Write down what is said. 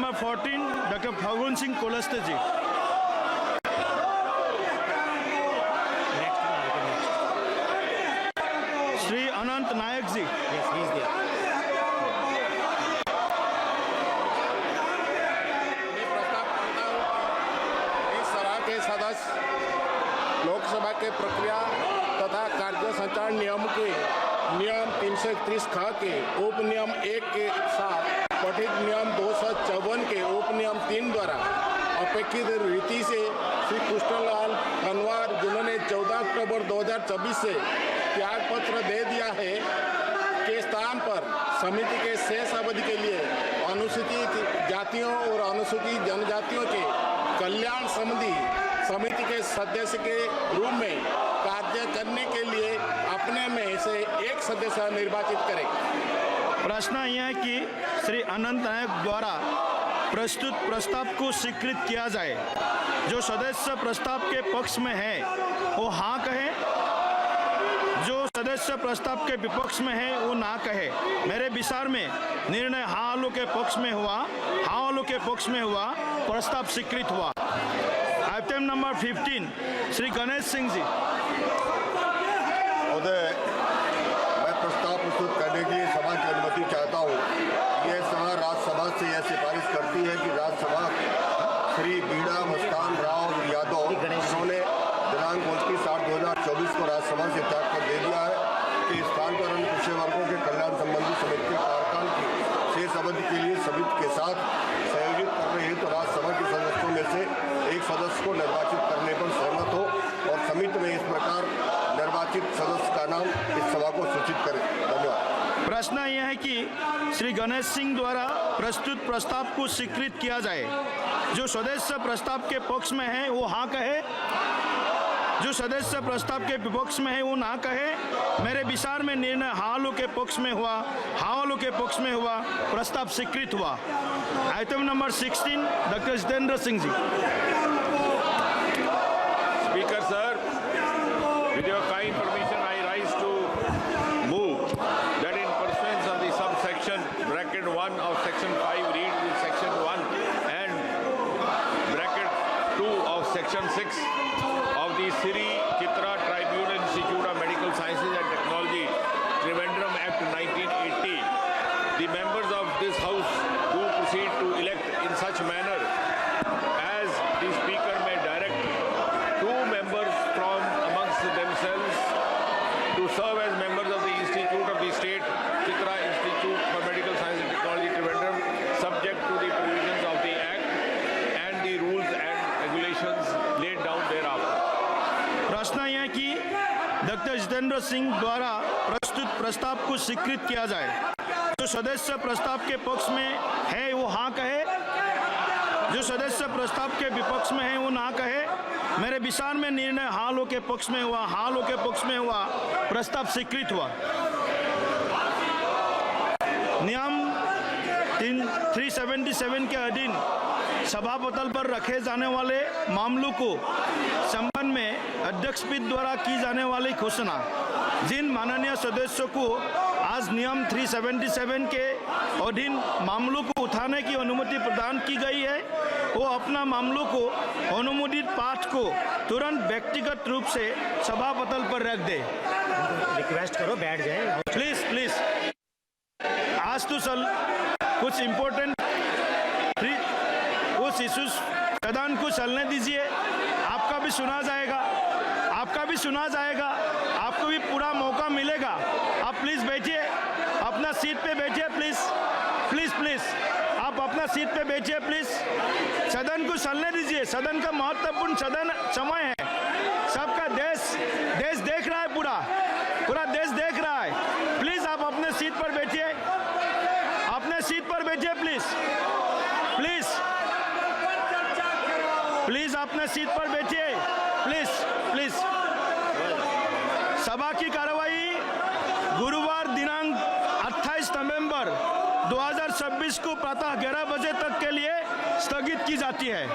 Number 14 doctor फगुन सिंह कोलस्ते जी। श्री अनंत नायक जी। लोकसभा के प्रक्रिया तथा कार्य संचालन नियम के नियम 331 ख के उप नियम 1 के साथ पठित नियम 254 के उप नियम 3 द्वारा अपेक्षित रीति से श्री कृष्णलाल कनवार, जिन्होंने 14 अक्टूबर 2024 से त्याग पत्र दे दिया है, के स्थान पर समिति के शेष अवधि के लिए अनुसूचित जातियों और अनुसूचित जनजातियों के कल्याण संबंधी समिति के सदस्य के रूप में कार्य करने के लिए अपने में से एक सदस्य निर्वाचित करें। प्रश्न यह है कि श्री अनंत नायक द्वारा प्रस्तुत प्रस्ताव को स्वीकृत किया जाए। जो सदस्य प्रस्ताव के पक्ष में है वो हाँ कहे, जो सदस्य प्रस्ताव के विपक्ष में है वो ना कहे। मेरे विचार में निर्णय हाँ वालों के पक्ष में हुआ, हाँ वालों के पक्ष में हुआ, प्रस्ताव स्वीकृत हुआ। Item number 15 Shri Ganesh Singh ji. महोदय, मैं प्रस्ताव प्रस्तुत करने के लिए सभा की अनुमति चाहता हूँ। यह सभा राज्यसभा से यह सिफारिश करती है कि राज्यसभा श्री बीड़ा मस्तान राव यादव, जिन्होंने दिनांक 29/8/2024 को राज्यसभा से त्याग कर दे दिया है, के स्थान पर अन्य पिछड़े वर्गों के कल्याण संबंधी समिति के कार्यकाल की शेष अवधि के लिए समिति के साथ संयोजित करने हेतु तो राज्यसभा के सदस्यों में से एक सदस्य को निर्वाचित करने पर सहमत हो और समिति में इस प्रकार निर्वाचित सदस्य का नाम इस सभा को सूचित करें। धन्यवाद। प्रश्न यह है कि श्री गणेश सिंह द्वारा प्रस्तुत प्रस्ताव को स्वीकृत किया जाए। जो सदस्य प्रस्ताव के पक्ष में है वो हाँ कहे, जो सदस्य प्रस्ताव के विपक्ष में है वो ना कहे। मेरे विचार में निर्णय हाँ वालों के पक्ष में हुआ, हाँ वालों के पक्ष में हुआ, प्रस्ताव स्वीकृत हुआ। Item number 16 doctor Jitendra Singh ji. Speaker sir, with your kind permission, I rise to move that in pursuance of the subsection bracket 1 of section 5 read with section 1 and bracket 2 of section 6 of the Sri Chitra Tribunal Institute of Medical Sciences and Technology, Trivandrum Act 1980, the members of this house do proceed to elect in such manner as the speaker may direct 2 members from amongst themselves to serve as members of the Institute of the State Chitra Institute for Medical Science and Technology, Trivandrum, subject to the provisions of the Act and the rules and regulations laid down thereafter. प्रश्न यह है कि doctor Jitendra Singh द्वारा प्रस्तुत प्रस्ताव को स्वीकृत किया जाए। जो सदस्य प्रस्ताव के पक्ष में है वो हाँ कहे, जो सदस्य प्रस्ताव के विपक्ष में है वो ना कहे। मेरे विचार में निर्णय हाँ वालों के पक्ष में हुआ, हाँ वालों के पक्ष में हुआ, प्रस्ताव स्वीकृत हुआ। नियम 377 के अधीन सभापटल पर रखे जाने वाले मामलों को संबंध में अध्यक्ष पीठ द्वारा की जाने वाली घोषणा। जिन माननीय सदस्यों को आज नियम 377 के अधीन मामलों को उठाने की अनुमति प्रदान की गई है, वो अपना मामलों को अनुमोदित पाठ को तुरंत व्यक्तिगत रूप से सभापटल पर रख दे। रिक्वेस्ट करो बैठ जाए प्लीज प्लीज। आज तो चल कुछ इम्पोर्टेंट कुछ इश्यूज सदन को चलने दीजिए। आपका भी सुना जाएगा, आपका भी सुना जाएगा, आपको भी पूरा मौका मिलेगा। आप प्लीज बैठिए, अपना सीट पे बैठिए प्लीज प्लीज प्लीज। आप अपना सीट पे बैठिए प्लीज। सदन को चलने दीजिए। सदन का महत्वपूर्ण सदन समय है। सबका देश देख रहा है, पूरा देश देख रहा है। प्लीज आप अपने सीट पर बैठिए, अपने सीट पर बैठिए प्लीज प्लीज प्लीज। अपने सीट पर बैठिए प्लीज प्लीज। सभा की कार्रवाई गुरुवार दिनांक 28 नवंबर 2026 को प्रातः 11 बजे तक के लिए स्थगित की जाती है।